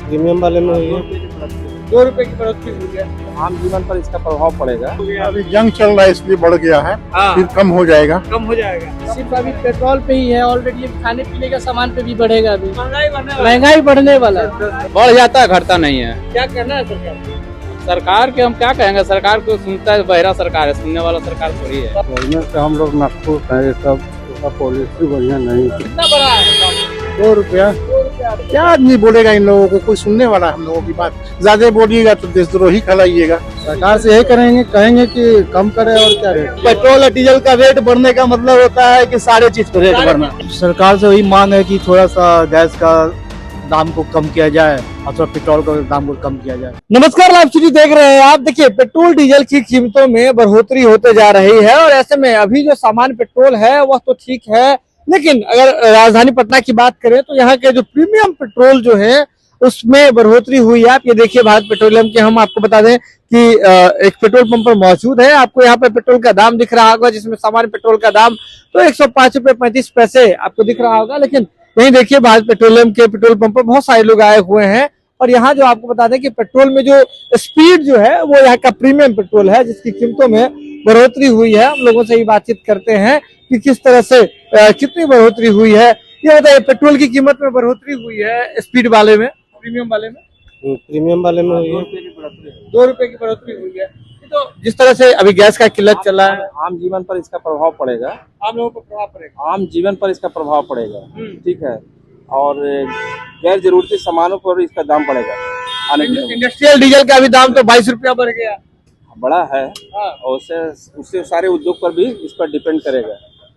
Premium वाले में हुई है। 2 रुपए की बढ़ोतरी हुई है। आम जीवन पर इसका प्रभाव पड़ेगा। अभी जंग चल रहा है इसलिए बढ़ गया है, फिर कम हो जाएगा। कम हो जाएगा। सिर्फ अभी पेट्रोल पे ही है, ऑलरेडी खाने पीने का सामान पे भी बढ़ेगा। अभी महंगाई बढ़ने वाला है। बढ़ जाता है, घटता नहीं है। क्या करना है सरकार? सरकार के हम क्या कहेंगे, सरकार को सुनता है, बहरा सरकार है, सुनने वाला सरकार थोड़ी है। गवर्नमेंट से हम लोग नागपुर है, सब पॉलिसी बढ़िया नहीं। कितना बड़ा है? 2 रुपया क्या आदमी बोलेगा इन लोगों को, कोई सुनने वाला हम लोगों की बात? ज्यादा बोलिएगा तो देशद्रोही कहलाइएगा। सरकार से यही कहेंगे कि कम करे और क्या रेट। पेट्रोल और डीजल का रेट बढ़ने का मतलब होता है कि सारे चीज का रेट बढ़ना। सरकार से वही मांग है कि थोड़ा सा गैस का दाम को कम किया जाए और थोड़ा पेट्रोल का दाम को कम किया जाए। नमस्कार, लाइव स्टूडियो देख रहे हैं आप। देखिए, पेट्रोल डीजल की कीमतों में बढ़ोतरी होते जा रही है और ऐसे में अभी जो सामान्य पेट्रोल है वह तो ठीक है, लेकिन अगर राजधानी पटना की बात करें तो यहाँ के जो प्रीमियम पेट्रोल जो है उसमें बढ़ोतरी हुई है। आप ये देखिए, भारत पेट्रोलियम के हम आपको बता दें कि एक पेट्रोल पंप पर मौजूद है। आपको यहाँ पे पेट्रोल का दाम दिख रहा होगा, जिसमें सामान्य पेट्रोल का दाम तो 105 रुपए 35 पैसे आपको दिख रहा होगा। लेकिन वहीं देखिए, भारत पेट्रोलियम के पेट्रोल पंप पर बहुत सारे लोग आए हुए हैं और यहाँ जो आपको बता दें कि पेट्रोल में जो स्पीड जो है वो यहाँ का प्रीमियम पेट्रोल है, जिसकी कीमतों में बढ़ोतरी हुई है। हम लोगों से ही बातचीत करते हैं कि किस तरह से कितनी बढ़ोतरी हुई है। ये बताइए, पेट्रोल की कीमत में बढ़ोतरी हुई है स्पीड वाले में, प्रीमियम वाले में? प्रीमियम वाले में हुई है। 2 रुपए की बढ़ोतरी हुई है। तो जिस तरह से अभी गैस का किल्लत चला है, आम जीवन पर इसका प्रभाव पड़ेगा। आम लोगों पर प्रभाव पड़ेगा। आम जीवन पर इसका प्रभाव पड़ेगा, ठीक है। और गैर जरूरती सामानों पर इसका दाम बढ़ेगा। इंडस्ट्रियल डीजल का भी दाम तो 22 रुपया बढ़ गया, बड़ा है और उससे सारे उद्योग पर भी इस पर डिपेंड करेगा।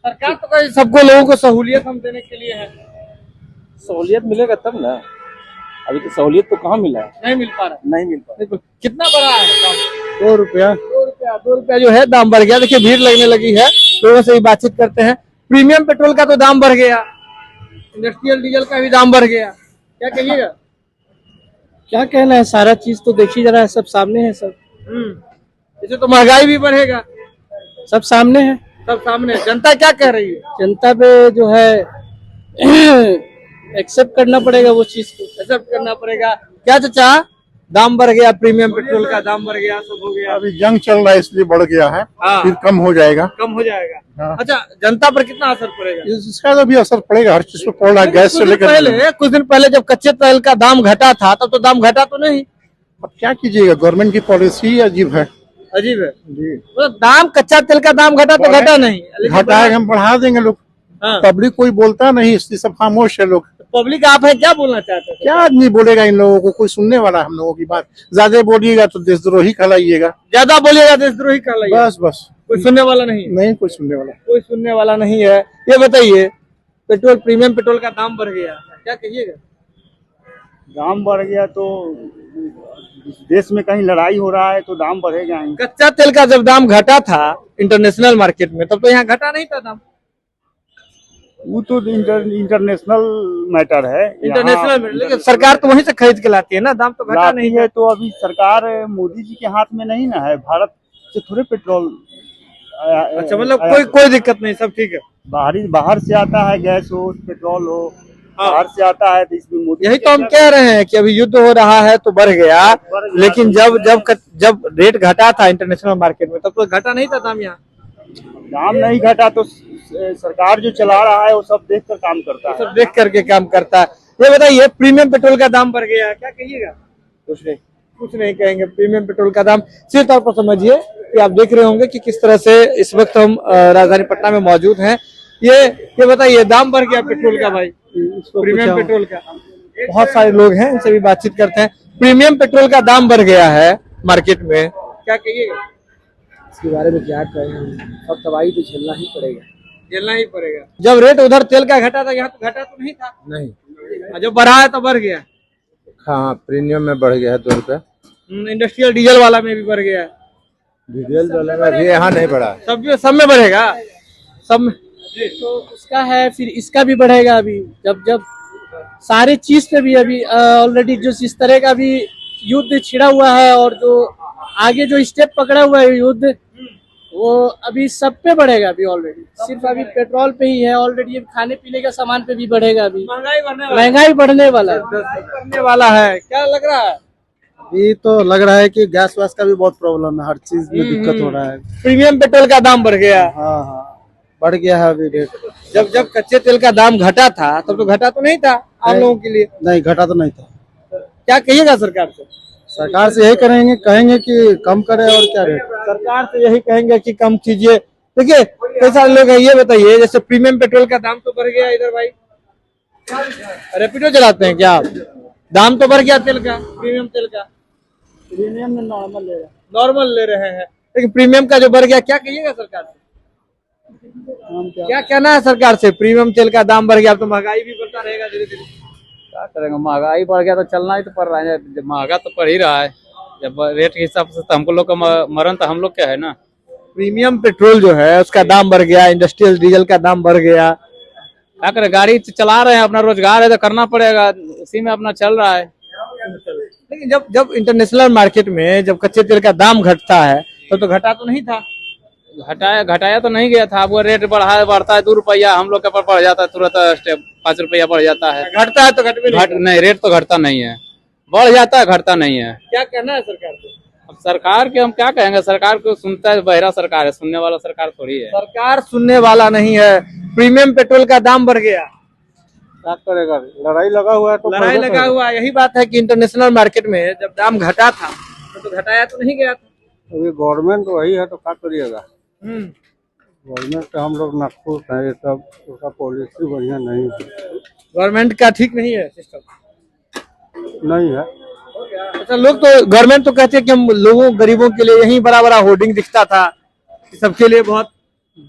सरकार तो कहीं सबको लोगों को सहूलियत हम देने के लिए है। सहूलियत मिलेगा तब ना, अभी तो सहूलियत तो कहाँ मिला है, नहीं मिल पा रहा। नहीं मिल पा रहा। कितना बड़ा है दाम? 2 रुपया 2 रुपया जो है दाम बढ़ गया। देखिए, भीड़ लगने लगी है, लोगों से ही बातचीत करते हैं। प्रीमियम पेट्रोल का तो दाम बढ़ गया, इंडस्ट्रियल डीजल का भी दाम बढ़ गया, क्या कहिएगा? क्या कहना है, सारा चीज तो देखी जा रहा है, सब सामने है। सब इससे तो महंगाई भी बढ़ेगा, सब सामने है। सब सामने है। जनता क्या कह रही है? जनता पे जो है एक्सेप्ट करना पड़ेगा वो चीज को। एक्सेप्ट करना पड़ेगा। क्या चाचा, दाम बढ़ गया, प्रीमियम पेट्रोल का दाम बढ़ गया, सब हो गया। अभी जंग चल रहा है इसलिए बढ़ गया है, फिर कम हो जाएगा। कम हो जाएगा। हाँ। अच्छा, जनता पर कितना असर पड़ेगा? इसका तो भी असर पड़ेगा, हर चीज पे पड़ रहा है, गैस से लेकर। कुछ दिन पहले जब कच्चे तेल का दाम घटा था तब तो दाम घटा तो नहीं। अब क्या कीजिएगा, गवर्नमेंट की पॉलिसी अजीब है। अजीब है जी। मतलब दाम, कच्चा तेल का दाम घटा तो घटा नहीं, घटाएंगे हम, बढ़ा देंगे लोग। हाँ। पब्लिक कोई बोलता नहीं, इसलिए सब खामोश है लोग। पब्लिक आप है, क्या बोलना चाहते हैं? क्या आदमी बोलेगा इन लोगों को, कोई सुनने वाला हम लोगों की बात? ज्यादा बोलिएगा तो देशद्रोही कहलाइएगा। ज्यादा बोलिएगा देशद्रोही कर लिया। बस कोई सुनने वाला नहीं है। नहीं, कोई सुनने वाला। कोई सुनने वाला नहीं है। ये बताइए, पेट्रोल, प्रीमियम पेट्रोल का दाम बढ़ गया, क्या कहिएगा? दाम बढ़ गया तो देश में कहीं लड़ाई हो रहा है तो दाम बढ़ेगा ही। कच्चा तेल का जब दाम घटा था इंटरनेशनल मार्केट में, तब तो यहाँ घटा नहीं था दाम। वो तो इंटरनेशनल मैटर है, इंटरनेशनल में, लेकिन सरकार तो वहीं से खरीद के लाती है ना, दाम तो घटा नहीं है। तो अभी सरकार मोदी जी के हाथ में नहीं ना है, भारत से थोड़े पेट्रोल। अच्छा, मतलब कोई दिक्कत नहीं, सब ठीक है। बाहर से आता है, गैस हो, पेट्रोल हो, बाहर से आता है, तो इसमें मोदी। यही तो हम कह रहे हैं कि अभी युद्ध हो रहा है तो बढ़ गया, लेकिन जब रेट घटा था इंटरनेशनल मार्केट में तब तो घटा नहीं था दाम। यहाँ दाम नहीं घटा तो सरकार जो चला रहा है वो सब देख कर काम करता है, सब देख करके काम करता है। ये बताइए, प्रीमियम पेट्रोल का दाम बढ़ गया, क्या कहिएगा? कुछ नहीं कहेंगे। प्रीमियम पेट्रोल का दाम सीधे तौर पर समझिए कि आप देख रहे होंगे कि किस तरह से इस वक्त हम राजधानी पटना में मौजूद हैं। ये बताइए, दाम बढ़ गया पेट्रोल का भाई, प्रीमियम पेट्रोल का। बहुत सारे लोग हैं, इनसे भी बातचीत करते हैं। प्रीमियम पेट्रोल का दाम बढ़ गया है मार्केट में, क्या कहिएगा इसके बारे में? क्या कहें, अब तबाही तो झेलना ही पड़ेगा। झेलना ही पड़ेगा। जब रेट उधर तेल का घटा था, यहाँ तो घटा तो नहीं था। नहीं, जब बढ़ा है तो बढ़ गया। हाँ, प्रीमियम में बढ़ गया है 2 रुपए। इंडस्ट्रियल डीजल वाला में भी बढ़ गया है। डीजल वाले में भी यहाँ नहीं बढ़ा, सब में बढ़ेगा, सब में। तो उसका है, फिर इसका भी बढ़ेगा। अभी जब सारे चीज पे भी अभी ऑलरेडी जो इस तरह का भी युद्ध छिड़ा हुआ है और जो आगे जो स्टेप पकड़ा हुआ है युद्ध, वो अभी सब पे बढ़ेगा अभी ऑलरेडी, सिर्फ अभी पेट्रोल पे ही है ऑलरेडी, अब खाने पीने का सामान पे भी बढ़ेगा अभी, महंगाई बढ़ने वाला है। करने वाला है, क्या लग रहा है? अभी तो लग रहा है कि गैस वैस का भी बहुत प्रॉब्लम है, हर चीज में दिक्कत हो रहा है। प्रीमियम पेट्रोल का दाम बढ़ गया। हाँ हाँ, बढ़ गया है अभी रेट। जब जब कच्चे तेल का दाम घटा था तब तो घटा तो नहीं था आम लोगों के लिए। नहीं, घटा तो नहीं था। क्या कहिएगा सरकार से? सरकार से यही कहेंगे कि कम करे, और क्या रेट। सरकार से यही कहेंगे कि कम कीजिए। देखिए कई सारे लोग हैं, ये बताइए जैसे प्रीमियम पेट्रोल का दाम तो बढ़ गया इधर भाई, रैपिडो चलाते हैं क्या आप? दाम तो बढ़ गया तेल का, प्रीमियम तेल का। प्रीमियम में नॉर्मल ले रहे हैं, लेकिन प्रीमियम का जो बढ़ गया, क्या कहिएगा सरकार से? क्या कहना है सरकार से? प्रीमियम तेल का दाम बढ़ गया, अब तो महंगाई भी बढ़ता रहेगा धीरे धीरे। क्या करेंगे, महंगाई बढ़ गया तो चलना ही तो पड़ रहा है, जब महंगा तो पड़ ही रहा है। जब रेट के हिसाब से तो हमको लोग का मरण तो हम लोग क्या है ना। प्रीमियम पेट्रोल जो है उसका दाम बढ़ गया, इंडस्ट्रियल डीजल का दाम बढ़ गया। क्या करें, गाड़ी चला रहे हैं, अपना रोजगार है तो करना पड़ेगा, उसी में अपना चल रहा है। लेकिन जब जब इंटरनेशनल मार्केट में जब कच्चे तेल का दाम घटता है तो घटा तो नहीं था। घटाया तो नहीं गया था, अब वो रेट बढ़ता है 2 रुपया, हम लोग के ऊपर बढ़ जाता है तुरंत 5 रुपया बढ़ जाता है। घटता है तो नहीं, रेट तो घटता नहीं है, बढ़ जाता है, घटता नहीं है। क्या कहना है सरकार को? अब सरकार के हम क्या कहेंगे, सरकार को सुनता है बहरा सरकार है, सुनने वाला सरकार थोड़ी है। सरकार सुनने वाला नहीं है। प्रीमियम पेट्रोल का दाम बढ़ गया, क्या करेगा, लड़ाई लगा हुआ है तो लड़ाई लगा हुआ। यही बात है कि इंटरनेशनल मार्केट में जब दाम घटा था तो घटाया तो नहीं गया था। अभी गवर्नमेंट वही है तो क्या करिएगा। गवर्नमेंट से हम लोग नाखुश हैं, ये सब उसका पॉलिसी बढ़िया नहीं है। गवर्नमेंट का ठीक नहीं है सिस्टम, नहीं है। अच्छा, लोग तो गवर्नमेंट तो कहते हैं कि हम लोगों गरीबों के लिए यही बड़ा बड़ा होर्डिंग दिखता था कि सबके लिए बहुत।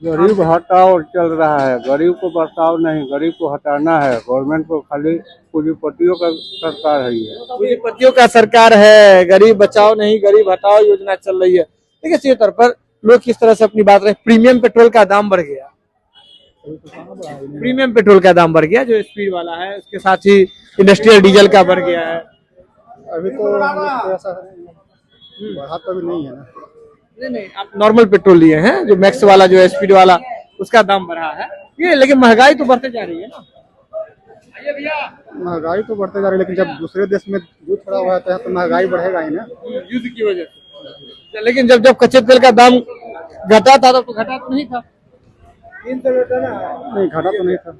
गरीब हटाओ चल रहा है, गरीब को बचाओ नहीं, गरीब को हटाना है। गवर्नमेंट को खाली पूंजीपतियों का सरकार है, ये पूंजीपतियों का सरकार है। गरीब बचाओ नहीं, गरीब हटाओ योजना चल रही है। देखिए इसी तौर पर लोग किस तरह से अपनी बात रहे। प्रीमियम पेट्रोल का दाम बढ़ गया, प्रीमियम पेट्रोल का दाम बढ़ गया जो स्पीड वाला है, उसके साथ ही इंडस्ट्रियल डीजल का बढ़ गया है। अभी तो ऐसा बढ़ा तो भी नहीं है ना। नहीं, आप नॉर्मल पेट्रोल लिए हैं, जो मैक्स वाला जो है स्पीड वाला, उसका दाम बढ़ा है ये। लेकिन महंगाई तो बढ़ते जा रही है ना। महंगाई तो बढ़ते जा रही है, लेकिन जब दूसरे देश में युद्ध खड़ा हुआ है तो महंगाई बढ़ेगा ही ना, युद्ध की वजह से। लेकिन जब जब कच्चे तेल का दाम घटा था तब तो घटा तो नहीं था। नहीं, घटा तो नहीं था।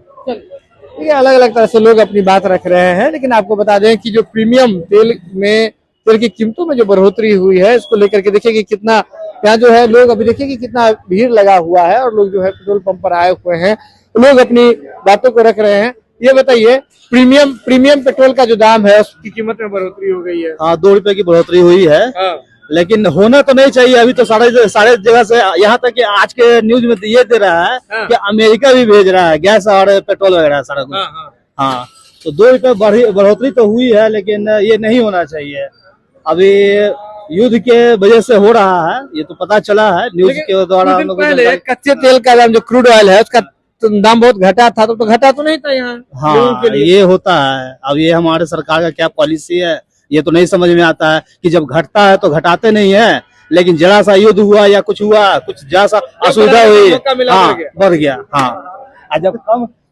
ये अलग अलग तरह से लोग अपनी बात रख रहे हैं। लेकिन आपको बता दें कि जो प्रीमियम तेल की कीमतों में जो बढ़ोतरी हुई है, इसको लेकर के देखिए कि कितना यहाँ जो है लोग, अभी देखिए कि कितना भीड़ लगा हुआ है और लोग जो है पेट्रोल पंप पर आए हुए हैं, लोग अपनी बातों को रख रहे हैं। ये बताइए, प्रीमियम पेट्रोल का जो दाम है उसकी कीमत में बढ़ोतरी हो गई है। हाँ, 2 रुपए की बढ़ोतरी हुई है। लेकिन होना तो नहीं चाहिए। अभी तो सारे जगह से, यहाँ तक कि आज के न्यूज में ये दे रहा है कि अमेरिका भी भेज रहा है गैस और पेट्रोल वगैरह सारा कुछ। हाँ, तो 2 रुपए बढ़ोतरी तो हुई है, लेकिन ये नहीं होना चाहिए। अभी युद्ध के वजह से हो रहा है, ये तो पता चला है न्यूज के द्वारा। हम लोग कच्चे तेल का दाम जो क्रूड ऑयल है उसका दाम बहुत घटा था, तो घटा तो नहीं था यहाँ। हाँ, ये होता है। अब ये हमारे सरकार का क्या पॉलिसी है, ये तो नहीं समझ में आता है कि जब घटता है तो घटाते नहीं है, लेकिन जरा सा युद्ध हुआ या कुछ हुआ, कुछ जरा सा असुविधा हुई, हाँ, बढ़ गया। हाँ, और जब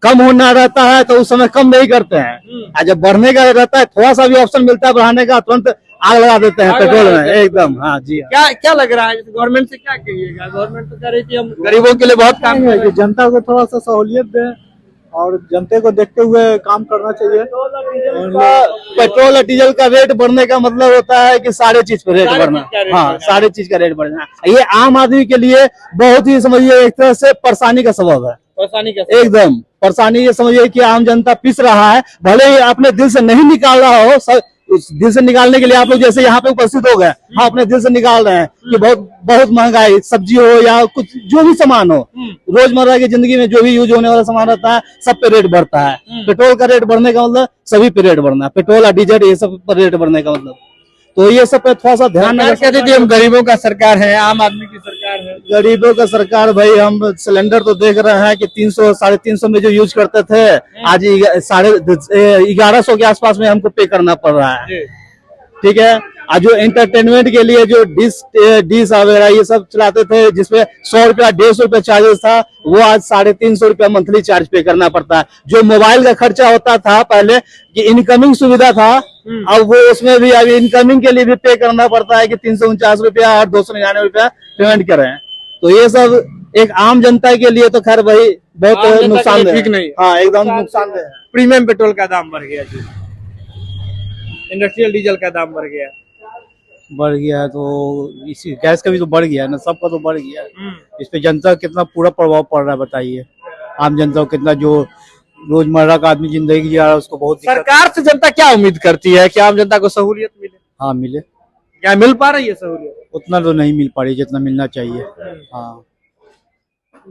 कम होना रहता है तो उस समय कम नहीं करते हैं, और जब बढ़ने का रहता है थोड़ा सा भी ऑप्शन मिलता है बढ़ाने का, तुरंत आग लगा देते हैं पेट्रोल में एकदम। हाँ जी। क्या लग रहा है गवर्नमेंट से क्या कहिएगा? गवर्नमेंट तो कह रही थी हम गरीबों के लिए बहुत काम है कि जनता को थोड़ा सा सहूलियत दें और जनता को देखते हुए काम करना चाहिए। पेट्रोल और डीजल का रेट बढ़ने का मतलब होता है कि सारे चीज पे रेट बढ़ना। हाँ, सारे चीज का रेट बढ़ना, ये आम आदमी के लिए बहुत ही समझिए एक तरह से परेशानी का सबब है। परेशानी का एकदम परेशानी, ये समझिए कि आम जनता पिस रहा है, भले ही अपने दिल से नहीं निकाल रहा हो, उस दिल से निकालने के लिए आप लोग जैसे यहाँ पे उपस्थित हो गए, हाँ, अपने दिल से निकाल रहे हैं कि बहुत महंगाई, सब्जी हो या कुछ जो भी सामान हो, रोजमर्रा की जिंदगी में जो भी यूज होने वाला सामान रहता है, सब पे रेट बढ़ता है। पेट्रोल का रेट बढ़ने का मतलब सभी पे रेट बढ़ना, पेट्रोल और डीजल ये सब पर रेट बढ़ने का मतलब, तो ये सब पे थोड़ा सा ध्यान। कहते थे हम गरीबों का सरकार है, आम आदमी की सरकार है। गरीबों का सरकार भाई, हम सिलेंडर तो देख रहे हैं कि 300 साढ़े 300 में जो यूज करते थे, आज 1150 के आसपास में हमको पे करना पड़ रहा है। ठीक है, और जो एंटरटेनमेंट के लिए जो डिश वगैरह ये सब चलाते थे, जिसपे 100 रुपया 150 रुपया चार्जेस था, वो आज 350 रुपया मंथली चार्ज पे करना पड़ता है। जो मोबाइल का खर्चा होता था पहले कि इनकमिंग सुविधा था, अब वो उसमें भी अभी इनकमिंग के लिए भी पे करना पड़ता है कि 349 रुपया और 299 रुपया पेमेंट करें। तो ये सब एक आम जनता के लिए तो खैर भाई बहुत नुकसानदेह ठीक नहीं। हाँ, एकदम नुकसानदेह है। प्रीमियम पेट्रोल का दाम बढ़ गया जी, इंडस्ट्रियल डीजल का दाम बढ़ गया। बढ़ गया है तो इसी गैस का भी तो बढ़ गया है ना, सबका तो बढ़ गया है। इस पे जनता का कितना पूरा प्रभाव पड़ रहा है बताइए। आम जनता को कितना, जो रोजमर्रा का आदमी जिंदगी जी रहा है उसको बहुत दिक्कत। सरकार से जनता क्या उम्मीद करती है कि आम जनता को सहूलियत मिले? हाँ मिले, क्या मिल पा रही है सहूलियत? उतना तो नहीं मिल पा रही जितना मिलना चाहिए। हाँ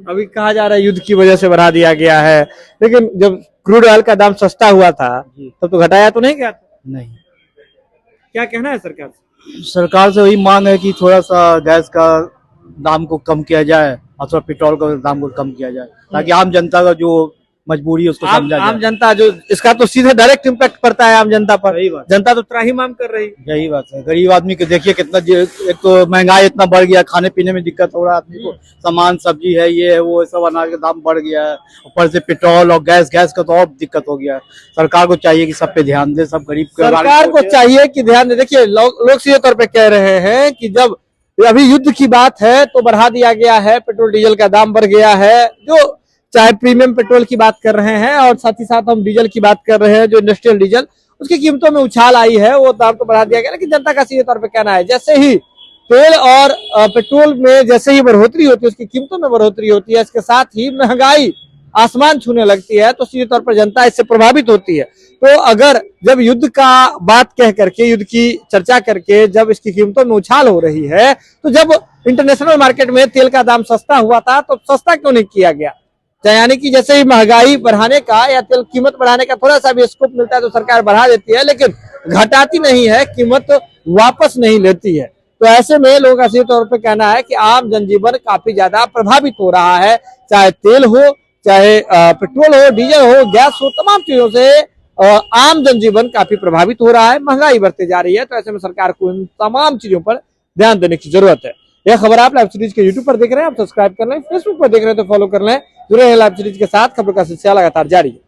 अभी कहा जा रहा है युद्ध की वजह से बढ़ा दिया गया है, लेकिन जब क्रूड ऑयल का दाम सस्ता हुआ था तब तो घटाया तो नहीं गया था। नहीं, क्या कहना है सरकार से? सरकार से वही मांग है कि थोड़ा सा गैस का दाम को कम किया जाए और थोड़ा पेट्रोल का दाम को कम किया जाए, ताकि आम जनता का जो मजबूरी है उसको समझा आम जाए। जनता जो इसका तो सीधे डायरेक्ट इम्पैक्ट पड़ता है आम जनता पर। सही बात। जनता तो त्राहिमाम कर रही है। यही बात है, गरीब आदमी को देखिए कितना, एक तो महंगाई इतना बढ़ गया, खाने पीने में दिक्कत हो रहा है आदमी को, सामान सब्जी है ये है वो सब अनाज का दाम बढ़ गया है, ऊपर से पेट्रोल और गैस का तो और दिक्कत हो गया है। सरकार को चाहिए कि सब पे ध्यान दे, सब गरीब सरकार को चाहिए कि ध्यान दे। देखिए लोग सीधे तौर पे कह रहे हैं कि जब अभी युद्ध की बात है तो बढ़ा दिया गया है, पेट्रोल डीजल का दाम बढ़ गया है, जो चाहे प्रीमियम पेट्रोल की बात कर रहे हैं और साथ ही साथ हम डीजल की बात कर रहे हैं, जो इंडस्ट्रियल डीजल उसकी कीमतों में उछाल आई है, वो दाम तो बढ़ा दिया गया। लेकिन जनता का सीधे तौर पे कहना है जैसे ही तेल और पेट्रोल में जैसे ही बढ़ोतरी होती है, उसकी कीमतों में बढ़ोतरी होती है, इसके साथ ही महंगाई आसमान छूने लगती है, तो सीधे तौर पर जनता इससे प्रभावित होती है। तो अगर जब युद्ध का बात कह करके, युद्ध की चर्चा करके जब इसकी कीमतों में उछाल हो रही है, तो जब इंटरनेशनल मार्केट में तेल का दाम सस्ता हुआ था तो सस्ता क्यों नहीं किया गया? यानी कि जैसे ही महंगाई बढ़ाने का या तेल कीमत बढ़ाने का थोड़ा सा भी स्कोप मिलता है तो सरकार बढ़ा देती है, लेकिन घटाती नहीं है, कीमत वापस नहीं लेती है। तो ऐसे में लोगों का सीधे तौर पर कहना है कि आम जनजीवन काफी ज्यादा प्रभावित हो रहा है, चाहे तेल हो, चाहे पेट्रोल हो, डीजल हो, गैस हो, तमाम चीजों से आम जनजीवन काफी प्रभावित हो रहा है, महंगाई बढ़ती जा रही है। तो ऐसे में सरकार को इन तमाम चीजों पर ध्यान देने की जरूरत है। यह खबर आप लाइव सीरीज के यूट्यूब पर देख रहे हैं, आप सब्सक्राइब कर लें, फेसबुक पर देख रहे हैं तो फॉलो कर लें। जुड़े हैं लाइव सीरीज के साथ, खबर का सिलसिला लगातार जारी है।